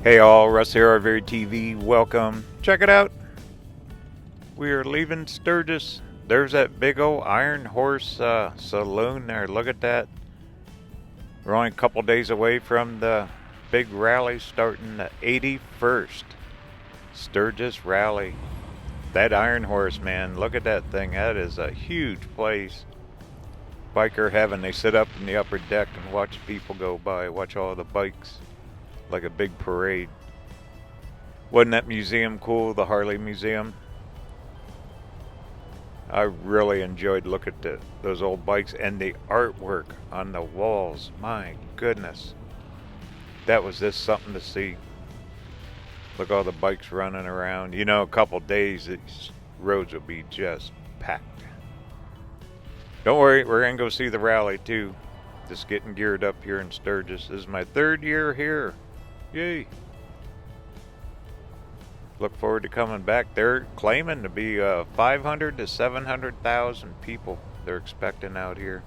Hey all, Russ here, RVerTV. Welcome. Check it out. We are leaving Sturgis. There's that big old Iron Horse saloon there. Look at that. We're only a couple days away from the big rally starting the 81st Sturgis Rally. That Iron Horse, man, look at that thing. That is a huge place. Biker heaven. They sit up in the upper deck and watch people go by. Watch all the bikes. Like a big parade. Wasn't that museum cool, the Harley Museum? I really enjoyed looking at those old bikes and the artwork on the walls. My goodness. That was just something to see. Look, all the bikes running around. You know, a couple days, these roads will be just packed. Don't worry, we're going to go see the rally too. Just getting geared up here in Sturgis. This is my 3rd year here. Yay. Look forward to coming back. They're claiming to be 500 to 700,000 people they're expecting out here.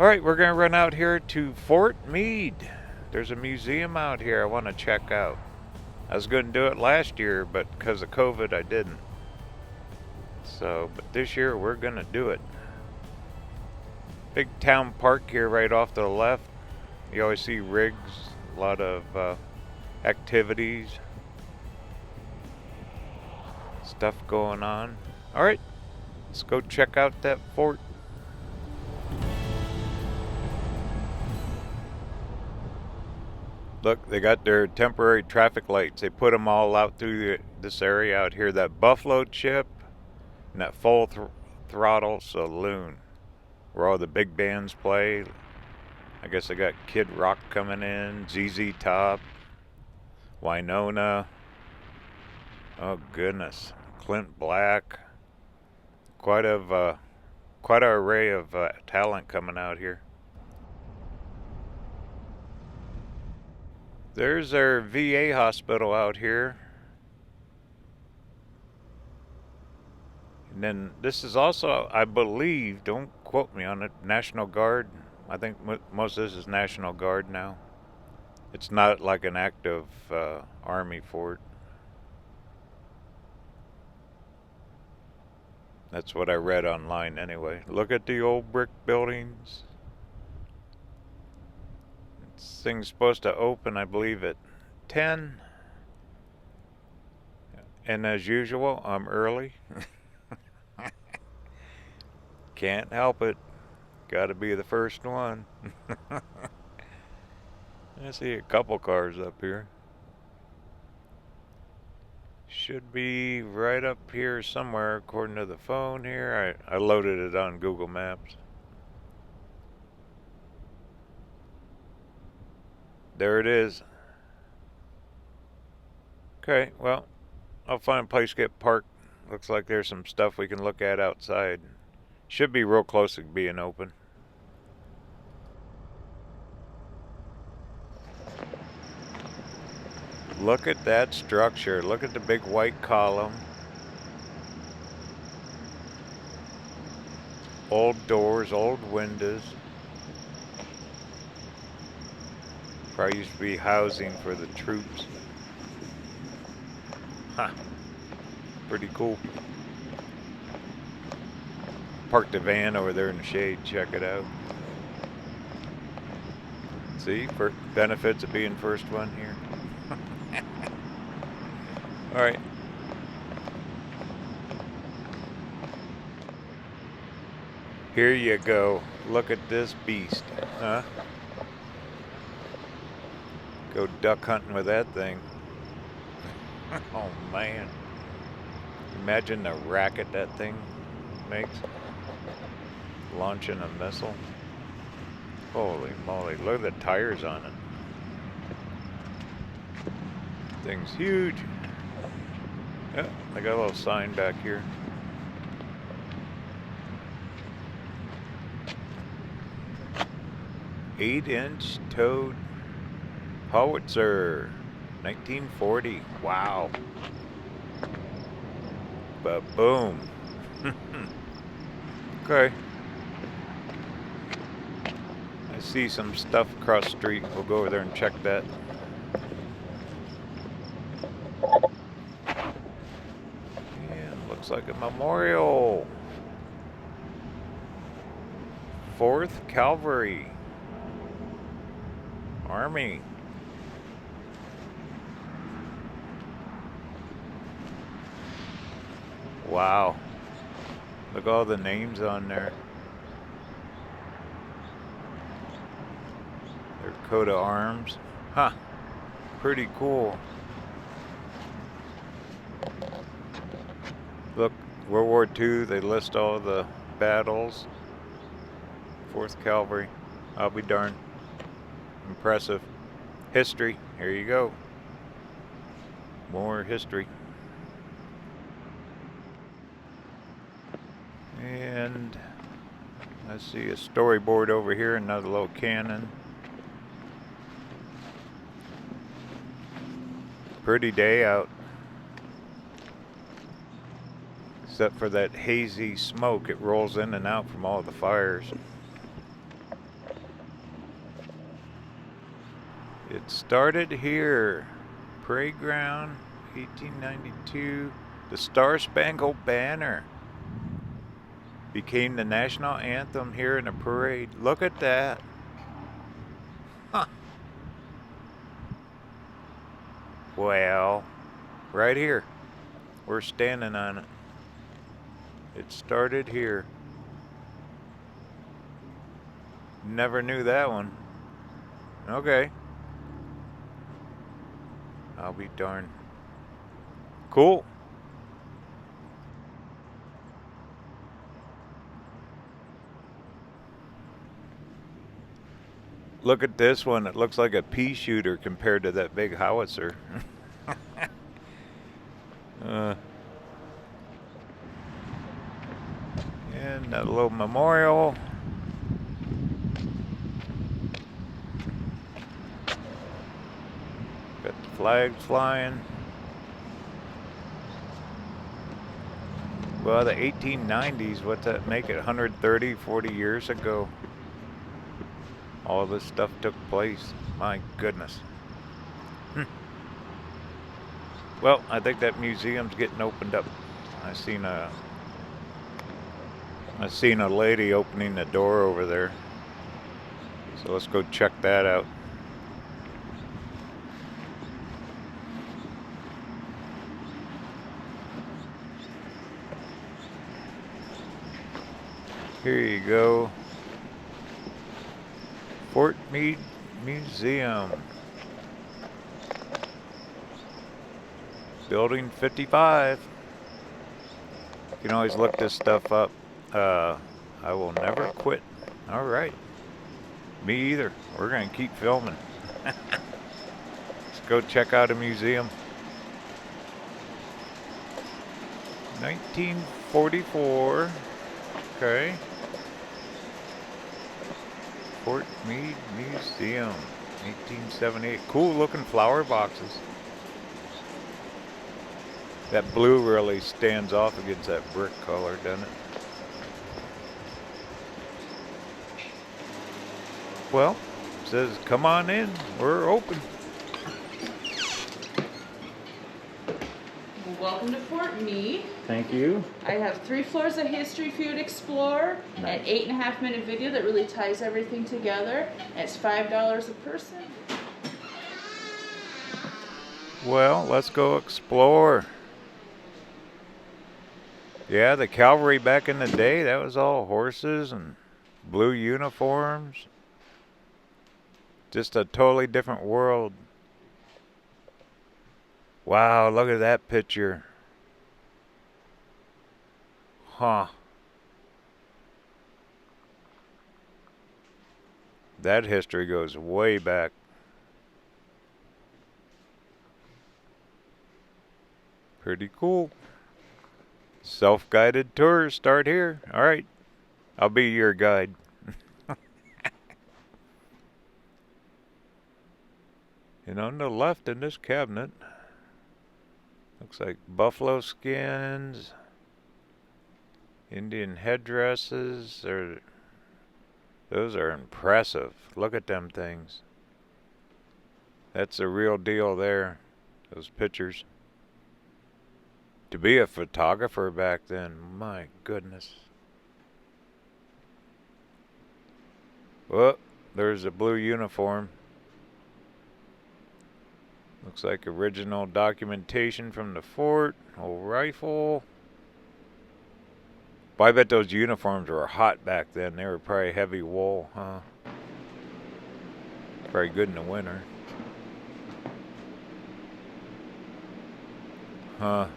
All right, we're going to run out here to Fort Meade. There's a museum out here I want to check out. I was going to do it last year, but because of COVID, I didn't. So, but this year we're going to do it. Big town park here right off to the left. You always see rigs, a lot of activities, stuff going on. All right, let's go check out that fort. Look, they got their temporary traffic lights. They put them all out through this area out here. That Buffalo Chip and that Full Throttle Saloon, where all the big bands play. I guess they got Kid Rock coming in, ZZ Top, Winona. Oh goodness, Clint Black. Quite an array of talent coming out here. There's our VA hospital out here. And then this is also, I believe, don't quote me on it, National Guard. I think most of this is National Guard now. It's not like an active Army fort. That's what I read online anyway. Look at the old brick buildings. This thing's supposed to open, I believe, at 10. And as usual, I'm early. Can't help it. Gotta be the first one. I see a couple cars up here. Should be right up here somewhere according to the phone here. I loaded it on Google Maps. There it is. Okay, well, I'll find a place to get parked. Looks like there's some stuff we can look at outside. Should be real close to being open. Look at that structure. Look at the big white column. Old doors, old windows. Probably used to be housing for the troops. Huh. Pretty cool. Parked the van over there in the shade. Check it out. See, for benefits of being first one here. All right. Here you go. Look at this beast, huh? Go duck hunting with that thing. Oh man. Imagine the racket that thing makes. Launching a missile. Holy moly, look at the tires on it. Thing's huge. Yeah, I got a little sign back here. Eight-inch towed howitzer, 1940. Wow. But boom. Okay. I see some stuff across the street. We'll go over there and check that. looks like a memorial. 4th Cavalry Army. Wow. Look at all the names on there. Their coat of arms. Huh. Pretty cool. Look, World War II, they list all the battles. 4th Cavalry. I'll be darned. Impressive. History. Here you go. More history. And I see a storyboard over here, another little cannon. Pretty day out. Except for that hazy smoke, it rolls in and out from all the fires. It started here. Parade ground, 1892. The Star-Spangled Banner became the national anthem here in the parade. Look at that. Huh. Well, right here. We're standing on it. It started here. Never knew that one. Okay. I'll be darned. Cool. Look at this one. It looks like a pea shooter compared to that big howitzer. And a little memorial. Got the flags flying. Well, the 1890s, what's that make it? 130, 40 years ago. All this stuff took place. My goodness. Well, I think that museum's getting opened up. I seen a lady opening the door over there. So let's go check that out. Here you go. Fort Meade Museum. Building 55. You can always look this stuff up. I will never quit. All right. Me either. We're going to keep filming. Let's go check out a museum. 1944. Okay. Fort Meade Museum. 1878. Cool looking flower boxes. That blue really stands off against that brick color, doesn't it? Well, it says come on in, we're open. Welcome to Fort Meade. Thank you. I have 3 floors of history for you to explore. Nice. An 8.5-minute video that really ties everything together. And it's $5 a person. Well, let's go explore. Yeah, the cavalry back in the day, that was all horses and blue uniforms. Just a totally different world. Wow, look at that picture. Huh. That history goes way back. Pretty cool. Self-guided tours start here. All right. I'll be your guide. And on the left in this cabinet, looks like buffalo skins, Indian headdresses. Those are impressive. Look at them things. That's the real deal there. Those pictures. To be a photographer back then, my goodness. Well, there's a blue uniform. Looks like original documentation from the fort. Old rifle. But I bet those uniforms were hot back then. They were probably heavy wool, huh? Probably good in the winter. Huh.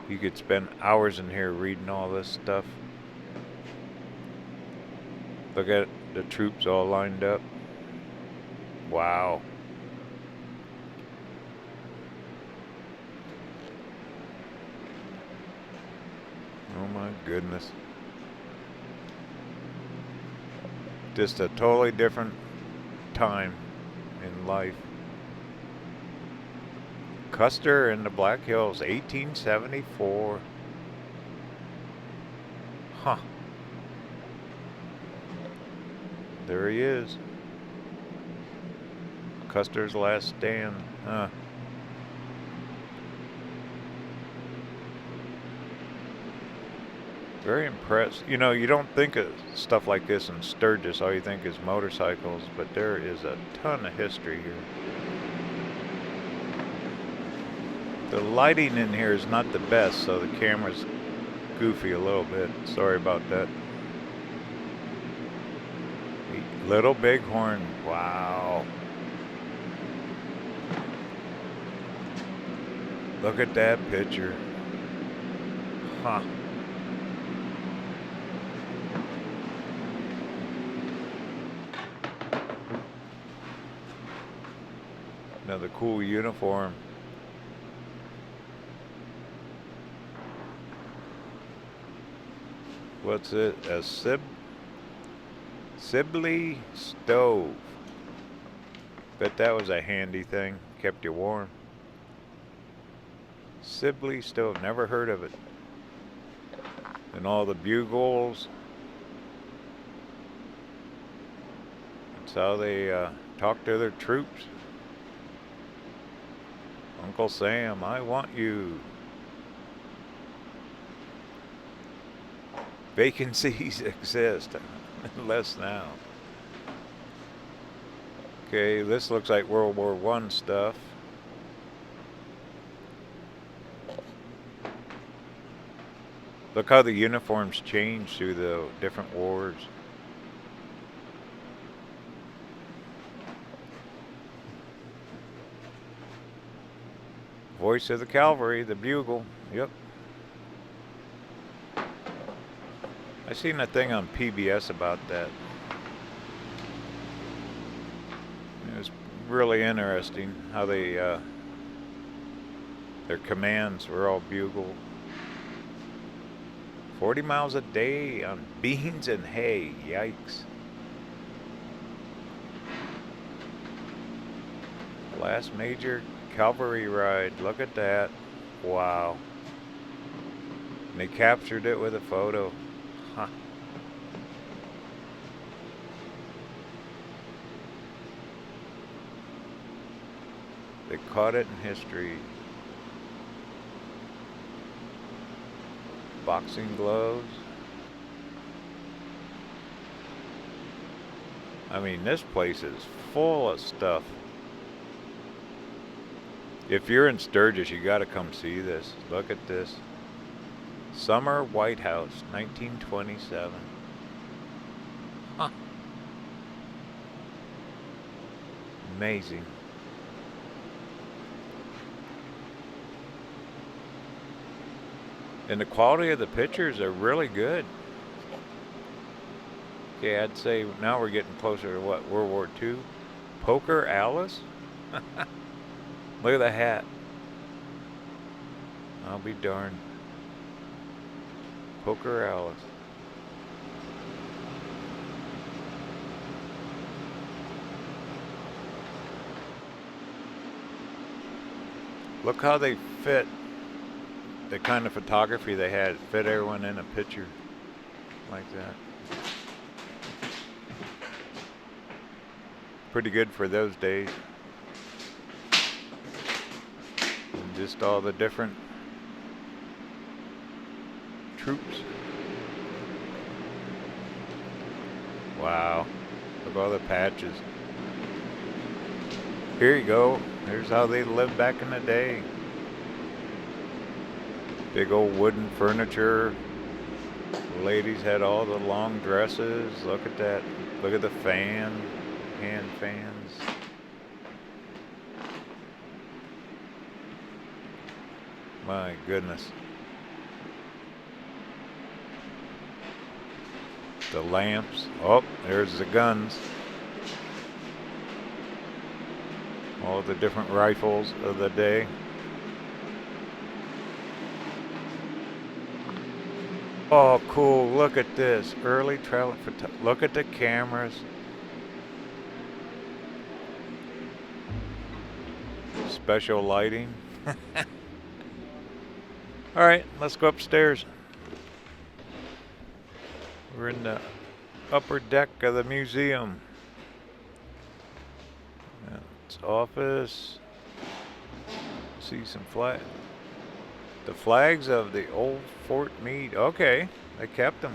You could spend hours in here reading all this stuff. Look at the troops all lined up. Wow. Oh my goodness. Just a totally different time in life. Custer in the Black Hills, 1874. Huh. There he is. Custer's last stand. Huh. Very impressed. You know, you don't think of stuff like this in Sturgis. All you think is motorcycles, but there is a ton of history here. The lighting in here is not the best, so the camera's goofy a little bit. Sorry about that. Little Bighorn. Wow. Look at that picture. Huh. Another cool uniform. What's it? A Sibley stove. Bet that was a handy thing. Kept you warm. Sibley stove. Never heard of it. And all the bugles. That's how they talk to their troops. Uncle Sam, I want you. Vacancies exist. Less now. Okay, this looks like World War I stuff. Look how the uniforms change through the different wars. Voice of the Cavalry, the bugle. Yep. I seen a thing on PBS about that. It was really interesting how they their commands were all bugle. 40 miles a day on beans and hay. Yikes. Last major cavalry ride. Look at that. Wow. And they captured it with a photo. Huh. They caught it in history. Boxing gloves. I mean, this place is full of stuff. If you're in Sturgis, you gotta come see this. Look at this. Summer White House, 1927. Huh. Amazing. And the quality of the pictures are really good. Okay, I'd say now we're getting closer to what, World War II? Poker Alice? Look at the hat. I'll be darned. Poker Alice. Look how they fit the kind of photography they had. Fit everyone in a picture like that. Pretty good for those days. Just all the different troops. Wow. Look at all the patches. Here you go. Here's how they lived back in the day. Big old wooden furniture. The ladies had all the long dresses. Look at that. Look at the fan. Hand fans. My goodness. The lamps. Oh, there's the guns. All the different rifles of the day. Oh, cool. Look at this. Early travel photography. Look at the cameras. Special lighting. All right, let's go upstairs. We're in the upper deck of the museum. It's office. See some flag. The flags of the Old Fort Meade. Okay, they kept them.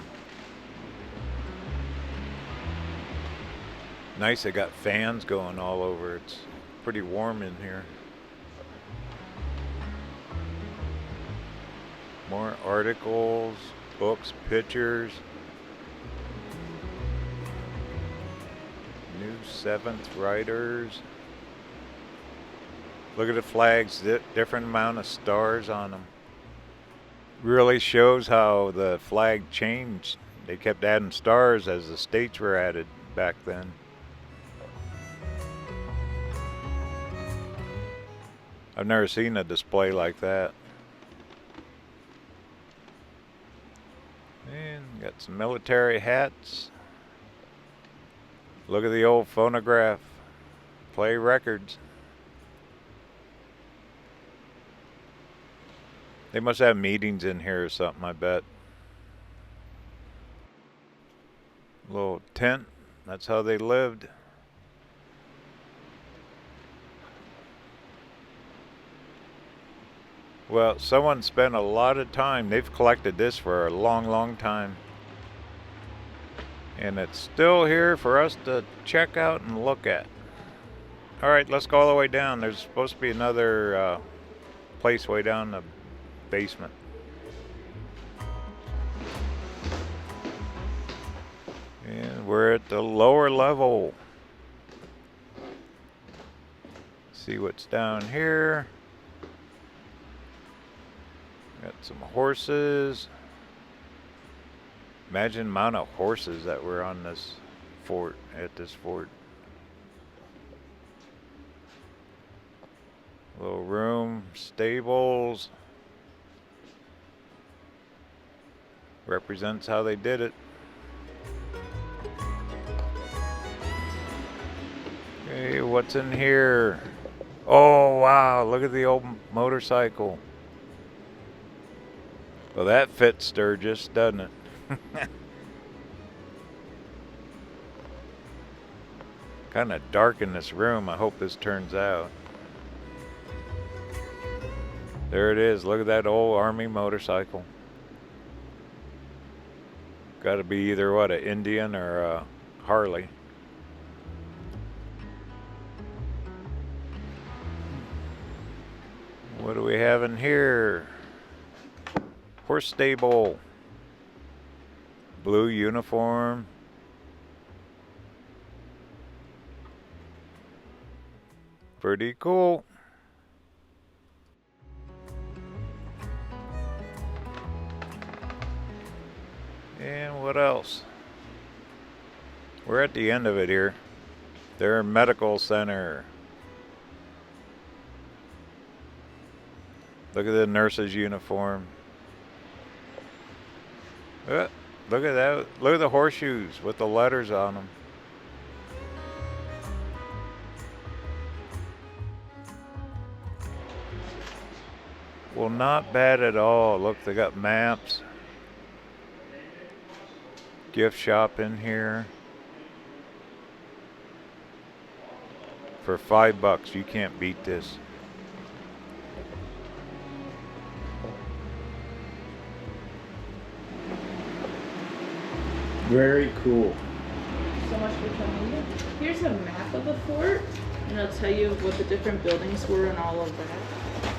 Nice, they got fans going all over. It's pretty warm in here. More articles, books, pictures. New 7th writers. Look at the flags, different amount of stars on them. Really shows how the flag changed. They kept adding stars as the states were added back then. I've never seen a display like that. And got some military hats. Look at the old phonograph. Play records. They must have meetings in here or something, I bet. Little tent. That's how they lived. Well, someone spent a lot of time. They've collected this for a long, long time. And it's still here for us to check out and look at. All right, let's go all the way down. There's supposed to be another place way down the basement. And we're at the lower level. See what's down here. Got some horses. Imagine the amount of horses that were on this fort, at this fort. Little room, stables. Represents how they did it. Okay, what's in here? Oh, wow, look at the old motorcycle. Well, that fits Sturgis, doesn't it? Kind of dark in this room. I hope this turns out. There it is. Look at that old army motorcycle. Got to be either what, an Indian or a Harley. What do we have in here? Horse stable. Blue uniform. Pretty cool. And what else? We're at the end of it here. Their medical center. Look at the nurse's uniform. Look at that. Look at the horseshoes with the letters on them. Well, not bad at all. Look, they got maps. Gift shop in here. For $5, you can't beat this. Very cool. So much for coming in. Here's a map of the fort, and I'll tell you what the different buildings were and all of that.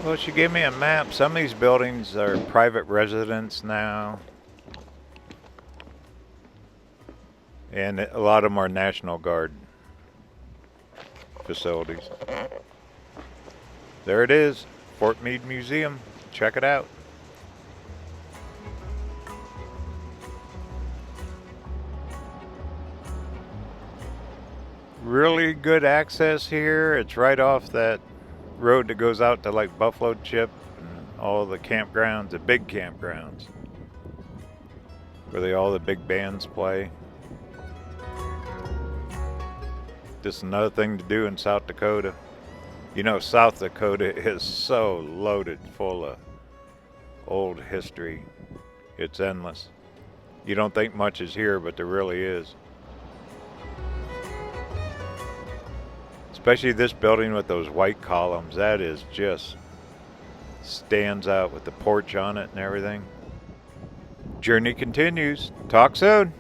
Well, she gave me a map. Some of these buildings are private residence now. And a lot of them are National Guard facilities. There it is, Fort Meade Museum. Check it out. Really good access here. It's right off that road that goes out to like Buffalo Chip and all the campgrounds, the big campgrounds, where all the big bands play. Just another thing to do in South Dakota. You know, South Dakota is so loaded full of old history. It's endless. You don't think much is here, but there really is. Especially this building with those white columns. That is just stands out with the porch on it and everything. Journey continues. Talk soon.